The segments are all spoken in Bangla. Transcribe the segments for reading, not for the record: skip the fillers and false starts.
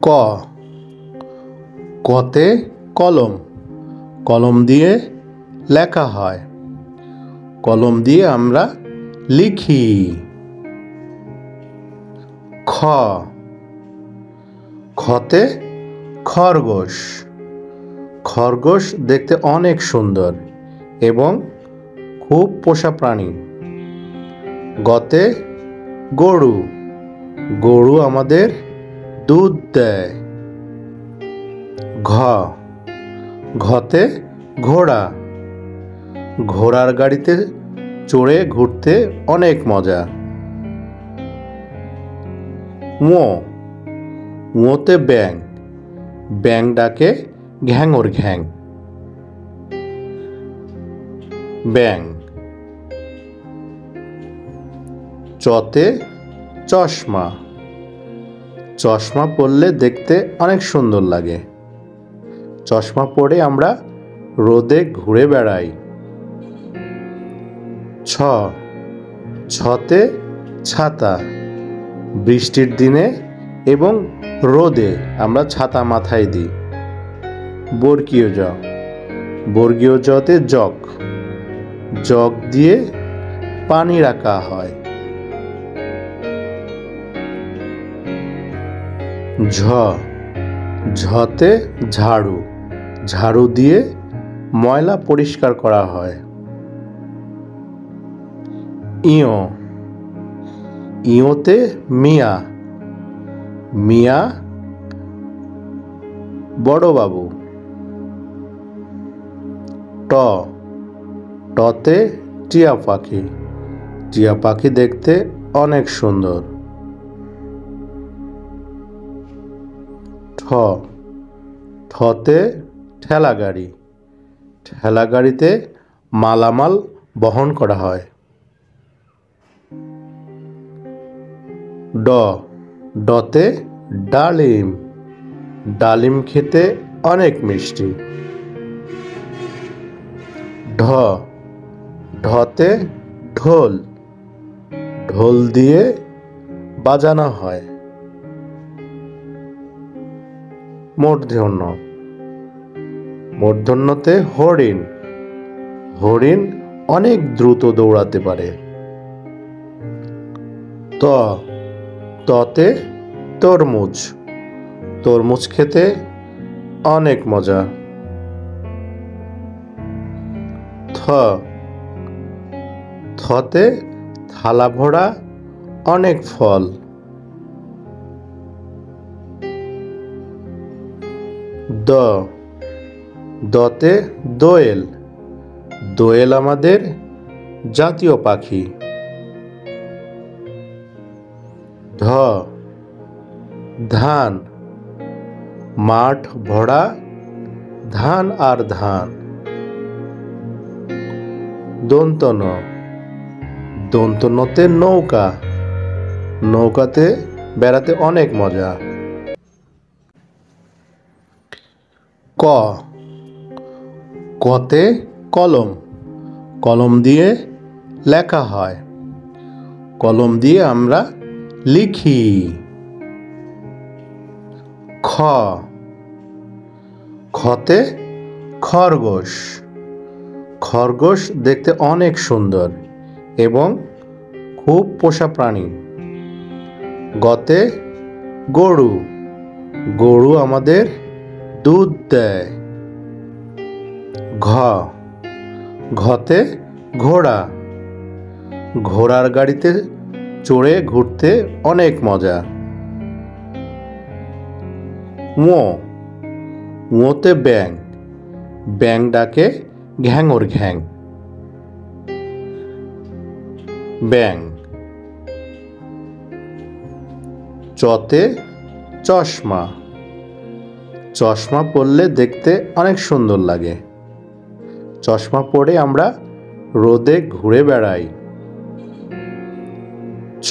ক কতে কলম, কলম দিয়ে লেখা হয়, কলম দিয়ে আমরা লিখি। খ খতে খরগোশ, খরগোশ দেখতে অনেক সুন্দর এবং খুব পোষা প্রাণী। গতে গরু, গরু আমাদের দুধ দেয়। ঘ ঘতে ঘোড়া, ঘোড়ার গাড়িতে চড়ে ঘুরতে অনেক মজা। ঙ ঙতে ব্যাঙ, ব্যাঙ ডাকে ঘ্যাঙর ঘ্যাং। ব্যাঙ। চতে চশমা, চশমা পরলে দেখতে অনেক সুন্দর লাগে, চশমা পরে আমরা রোদে ঘুরে বেড়াই। ছ ছতে ছাতা, বৃষ্টির দিনে এবং রোদে আমরা ছাতা মাথায় দিই। বর্গীয় জ, বর্গীয় জতে জগ, জগ দিয়ে পানি রাখা হয়। ঝ ঝতে ঝাড়ু, ঝাড়ু দিয়ে ময়লা পরিষ্কার করা হয়। ইয় ইয়তে মিয়া, মিয়া বড়বাবু। ট টতে টিয়া পাখি, টিয়া পাখি দেখতে অনেক সুন্দর। ঠ ঠতে ঠেলা গাড়ি, ঠেলা গাড়িতে মালামাল বহন করা হয়। ড ডতে ডালিম, ডালিম খেতে অনেক মিষ্টি। ঢ ঢতে ঢোল, ঢোল দিয়ে বাজানো হয়। মূর্ধন্য মূর্ধন্যতে হরিণ, হরিণ অনেক দ্রুত দৌড়াতে পারে। ত ততে তরমুজ, তরমুজ খেতে অনেক মজা। থ থতে থালা ভরা অনেক ফল। দ দতে দোয়েল, দোয়েল আমাদের জাতীয় পাখি। ধ ধান, মাঠ ভরা ধান আর ধান। দন্ত ন দন্ত নতে নৌকা, নৌকাতে বেড়াতে অনেক মজা। ক কতে কলম, কলম দিয়ে লেখা হয়, কলম দিয়ে আমরা লিখি। খ খতে খরগোশ, খরগোশ দেখতে অনেক সুন্দর এবং খুব পোষা প্রাণী। গতে গরু, গরু আমাদের দুধ দেয়। ঘ ঘতে ঘোড়া, ঘোড়ার গাড়িতে চড়ে ঘুরতে অনেক মজা। ঙ ঙতে ব্যাঙ, ব্যাঙ ডাকে ঘ্যাঙর ঘ্যাং। ব্যাঙ। চতে চশমা, চশমা পরলে দেখতে অনেক সুন্দর লাগে, চশমা পরে আমরা রোদে ঘুরে বেড়াই। ছ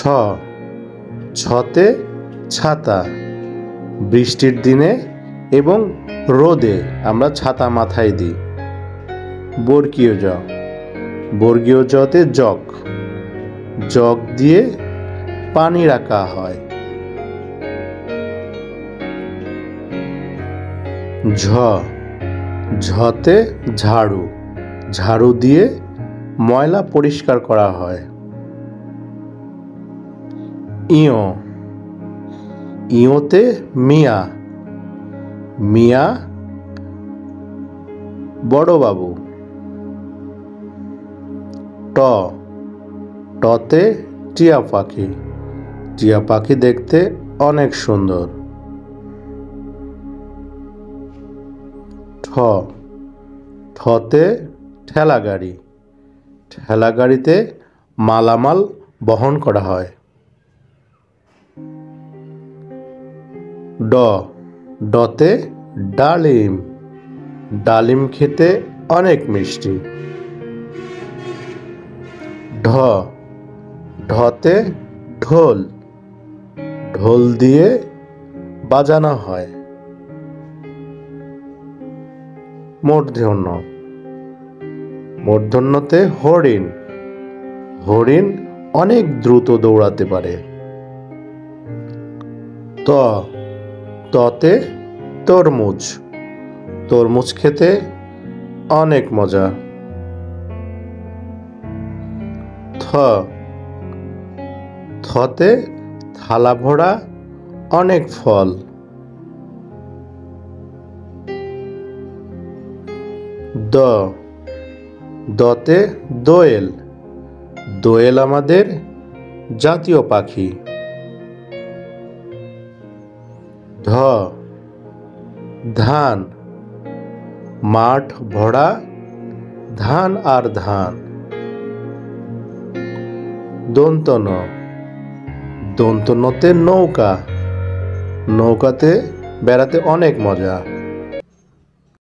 ছতে ছাতা, বৃষ্টির দিনে এবং রোদে আমরা ছাতা মাথায় দিই। বর্গীয় জ, বর্গীয় জতে জগ, জগ দিয়ে পানি রাখা হয়। ঝ, ঝতে ঝাড়ু, ঝাড়ু দিয়ে ময়লা পরিষ্কার করা হয়। ইয়, ইয়তে মিয়া, মিয়া বড়বাবু। ট, টতে টিয়া পাখি, টিয়া পাখি দেখতে অনেক সুন্দর। ঠ, ঠতে ঠেলা গাড়ি, ঠেলা গাড়িতে মালামাল বহন করা হয়। ড, ডতে ডালিম, ডালিম খেতে অনেক মিষ্টি। ঢ, ঢতে ঢোল, ঢোল দিয়ে বাজানো হয়। মূর্ধন্য, মূর্ধন্যতে হরিণ, হরিণ অনেক দ্রুত দৌড়াতে পারে। ত, ততে তরমুজ, তরমুজ খেতে অনেক মজা। থ, থতে থালা ভরা অনেক ফল। দ, দতে দোয়েল, দোয়েল আমাদের জাতীয় পাখি। ধ, ধান, মাঠ ভরা ধান আর ধান। দন্ত ন, দন্ত নতে নৌকা, নৌকাতে বেড়াতে অনেক মজা।